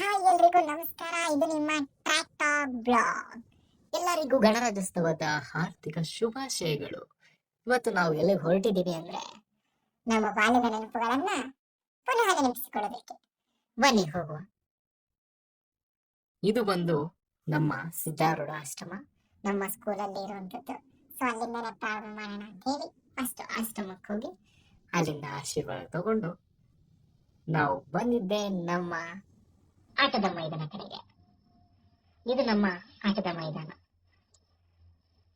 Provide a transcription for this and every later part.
Hi ಎಲ್ರಿಗೂ ನಮಸ್ಕಾರ. ಇದು ನಿಮ್ಮ ಟ್ರ್ಯಾಕ್ ಟಾಕ್ ಬ್ಲಾಗ್. ಎಲ್ಲರಿಗೂ ಗಣರಾಜ್ಯೋತ್ಸವದ ಹಾರ್ದಿಕ ಶುಭಾಶಯಗಳು. ಇವತ್ತು ನಾವು ಎಲ್ಲಿಗೆ ಹೊರಟಿದ್ದೀವಿ ಅಂದ್ರೆ ನಮ್ಮ ಬಾಲ್ಯದ ನೆನಪುಗಳನ್ನ ಪುನಃ ನೆನಪಿಸಿಕೊಳ್ಳೋದಕ್ಕೆ ಬನ್ನಿ ಹೋಗುವ. ಇದು ಬಂದು ನಮ್ಮ ಸಿದ್ಧಾರೂಢ ಆಶ್ರಮ, ನಮ್ಮ ಸ್ಕೂಲಲ್ಲಿ ಇರುವಂಥದ್ದು. ಸೊ ಅಲ್ಲಿಂದ ಪ್ರಾರಂಭ ಮಾಡೋಣ ಅಂತ ಹೇಳಿ ಫಸ್ಟ್ ಆಶ್ರಮಕ್ಕೆ ಹೋಗಿ ಅಲ್ಲಿಂದ ಆಶೀರ್ವಾದ ತಗೊಂಡು ನಾವು ಬಂದಿದ್ದೆ ನಮ್ಮ ಆಟದ ಮೈದಾನ ಕಡೆಗೆ. ಇದು ನಮ್ಮ ಆಟದ ಮೈದಾನ.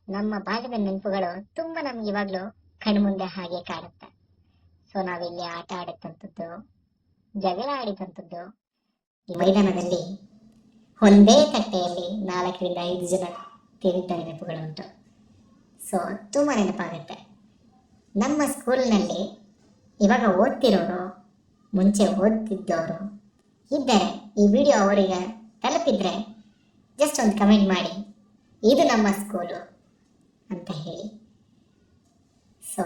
ನಮ್ಮ ಬಾಲ್ಯದ ನೆನಪುಗಳು ತುಂಬಾ ನಮ್ಗೆ ಇವಾಗ್ಲೂ ಕಣ್ಮುಂದೆ ಹಾಗೆ ಕಾಡುತ್ತೆ. ಸೊ ನಾವಿಲ್ಲಿ ಆಟ ಆಡಿದಂಥದ್ದು, ಜಗಳ ಆಡಿದಂಥದ್ದು, ಈ ಮೈದಾನದಲ್ಲಿ ಒಂದೇ ತಟ್ಟೆಯಲ್ಲಿ 4ರಿಂದ 5 ಜನ ತಿಂದಿದ್ದ ನೆನಪುಗಳು ಉಂಟು. ಸೊ ತುಂಬ ನೆನಪಾಗುತ್ತೆ. ನಮ್ಮ ಸ್ಕೂಲ್ನಲ್ಲಿ ಇವಾಗ ಓದ್ತಿರೋರು, ಮುಂಚೆ ಓದ್ತಿದ್ದವರು ಇದ್ದರೆ ಈ ವಿಡಿಯೋ ಅವರಿಗೆ ತಲುಪಿದ್ರೆ ಜಸ್ಟ್ ಒಂದು ಕಮೆಂಟ್ ಮಾಡಿ, ಇದು ನಮ್ಮ ಸ್ಕೂಲು ಅಂತ ಹೇಳಿ. ಸೊ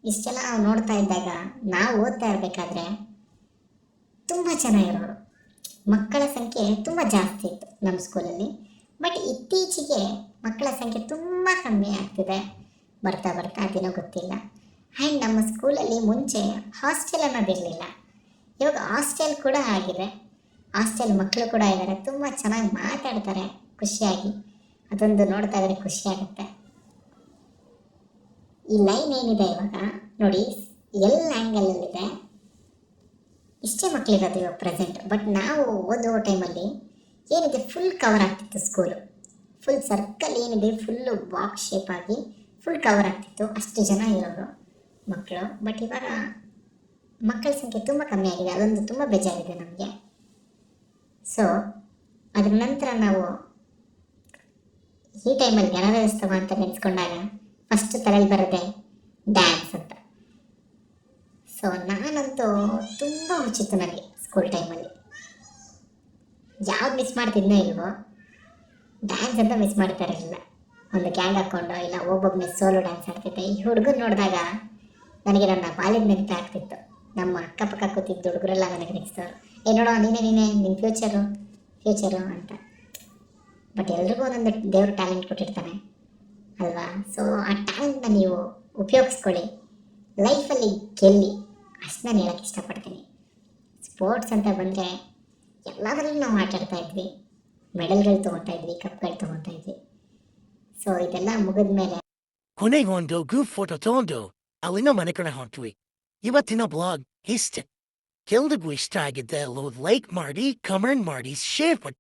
ಇಷ್ಟೆಲ್ಲ ನಾವು ನೋಡ್ತಾ ಇದ್ದಾಗ, ನಾವು ಓದ್ತಾ ಇರಬೇಕಾದ್ರೆ ತುಂಬ ಚೆನ್ನಾಗಿರೋರು, ಮಕ್ಕಳ ಸಂಖ್ಯೆ ತುಂಬ ಜಾಸ್ತಿ ಇತ್ತು ನಮ್ಮ ಸ್ಕೂಲಲ್ಲಿ. ಬಟ್ ಇತ್ತೀಚೆಗೆ ಮಕ್ಕಳ ಸಂಖ್ಯೆ ತುಂಬ ಕಮ್ಮಿ ಆಗ್ತಿದೆ, ಬರ್ತಾ ಬರ್ತಾ ಅದೇನೋ ಗೊತ್ತಿಲ್ಲ. ಆ್ಯಂಡ್ ನಮ್ಮ ಸ್ಕೂಲಲ್ಲಿ ಮುಂಚೆ ಹಾಸ್ಟೆಲ್ ಅನ್ನೋದಿರಲಿಲ್ಲ, ಇವಾಗ ಹಾಸ್ಟೆಲ್ ಕೂಡ ಆಗಿದೆ. ಹಾಸ್ಟೆಲ್ ಮಕ್ಕಳು ಕೂಡ ಇದ್ದಾರೆ, ತುಂಬ ಚೆನ್ನಾಗಿ ಮಾತಾಡ್ತಾರೆ ಖುಷಿಯಾಗಿ. ಅದೊಂದು ನೋಡ್ತಾ ಇದ್ರೆ ಖುಷಿ ಆಗುತ್ತೆ. ಈ ಲೈನ್ ಏನಿದೆ ಇವಾಗ ನೋಡಿ, ಎಲ್ಲ ಆ್ಯಂಗಲಲ್ಲಿದೆ, ಇಷ್ಟೇ ಮಕ್ಕಳಿರೋದು ಇವಾಗ ಪ್ರೆಸೆಂಟ್. ಬಟ್ ನಾವು ಓದೋ ಟೈಮಲ್ಲಿ ಏನಿದೆ ಫುಲ್ ಕವರ್ ಆಗ್ತಿತ್ತು ಸ್ಕೂಲು. ಫುಲ್ ಸರ್ಕಲ್ ಏನಿದೆ ಫುಲ್ಲು ಬಾಕ್ಸ್ ಶೇಪ್ ಆಗಿ ಫುಲ್ ಕವರ್ ಆಗ್ತಿತ್ತು, ಅಷ್ಟು ಜನ ಇರೋರು ಮಕ್ಕಳು. ಬಟ್ ಇವಾಗ ಮಕ್ಕಳ ಸಂಖ್ಯೆ ತುಂಬ ಕಮ್ಮಿ ಆಗಿದೆ, ಅದೊಂದು ತುಂಬ ಬೇಜಾರಿದೆ ನಮಗೆ. ಸೊ ಅದರ ನಂತರ ನಾವು ಈ ಟೈಮಲ್ಲಿ ಗಣರಾಜ್ಯೋತ್ಸವ ಅಂತ ನೆನೆಸ್ಕೊಂಡಾಗ ಫಸ್ಟ್ ತಲೆಯಲ್ಲಿ ಬರೋದೆ ಡ್ಯಾನ್ಸ್ ಅಂತ. ಸೊ ನಾನಂತೂ ತುಂಬ ಹುಚ್ಚಿತ್ತು ನನಗೆ ಸ್ಕೂಲ್ ಟೈಮಲ್ಲಿ. ಯಾವ್ದು ಮಿಸ್ ಮಾಡ್ತಿದ್ನೋ ಇಲ್ವೋ, ಡ್ಯಾನ್ಸ್ ಅಂತ ಮಿಸ್ ಮಾಡ್ತಾ ಇರಲಿಲ್ಲ. ಒಂದು ಗ್ಯಾಂಗ್ ಹಾಕ್ಕೊಂಡು ಇಲ್ಲ ಒಬ್ಬೊಬ್ಬನೇ ಸೋಲೋ ಡ್ಯಾನ್ಸ್ ಆಡ್ತಿದ್ದೆ. ಈ ಹುಡುಗರು ನೋಡಿದಾಗ ನನಗೆ ನನ್ನ ಬಾಲ್ಯದ ನೆನಪು ಆಗ್ತಿತ್ತು. ನಮ್ಮ ಅಕ್ಕಪಕ್ಕ ಕೂತಿದ್ದ ಹುಡುಗರೆಲ್ಲ ನನಗೆ ನೆನೆಸ್ತವ್ರು, ನೋಡೋ ನೀನೇ ನಿನ್ನ ಫ್ಯೂಚರು ಅಂತ. ಬಟ್ ಎಲ್ರಿಗೂ ಒಂದೊಂದು ದೇವರು ಟ್ಯಾಲೆಂಟ್ ಕೊಟ್ಟಿರ್ತಾನೆ ಅಲ್ವಾ? ಸೊ ಆ ಟ್ಯಾಲೆಂಟ್ನ ನೀವು ಉಪಯೋಗಿಸ್ಕೊಳ್ಳಿ, ಲೈಫಲ್ಲಿ ಗೆಲ್ಲಿ, ಅಷ್ಟು ನಾನು ಹೇಳೋಕ್ಕೆ ಇಷ್ಟಪಡ್ತೀನಿ. ಸ್ಪೋರ್ಟ್ಸ್ ಅಂತ ಬಂದರೆ ಎಲ್ಲದರಲ್ಲೂ ನಾವು ಆಟಾಡ್ತಾ ಇದ್ವಿ, ಮೆಡಲ್ಗಳು ತೊಗೊತಾ ಇದ್ವಿ, ಕಪ್ಗಳು ತೊಗೊತಾ ಇದ್ವಿ. ಸೊ ಇದೆಲ್ಲ ಮುಗಿದ ಮೇಲೆ ಕೊನೆಗೊಂದು ಗ್ರೂಪ್ ಫೋಟೋ ತಗೊಂಡು ಅಲ್ಲಿಂದ ಮನೆ ಕಡೆ ಹೊಂಟ್ವಿ. ಇವತ್ತಿನ ಬ್ಲಾಗ್ ಇಷ್ಟೇ. ಎಲ್ರಿಗೂ ಇಷ್ಟ ಆಗಿದ್ದೆ ಲೈಕ್ ಮಾಡಿ, ಕಮೆಂಟ್ ಮಾಡಿ, ಶೇರ್ ಮಾಡಿ.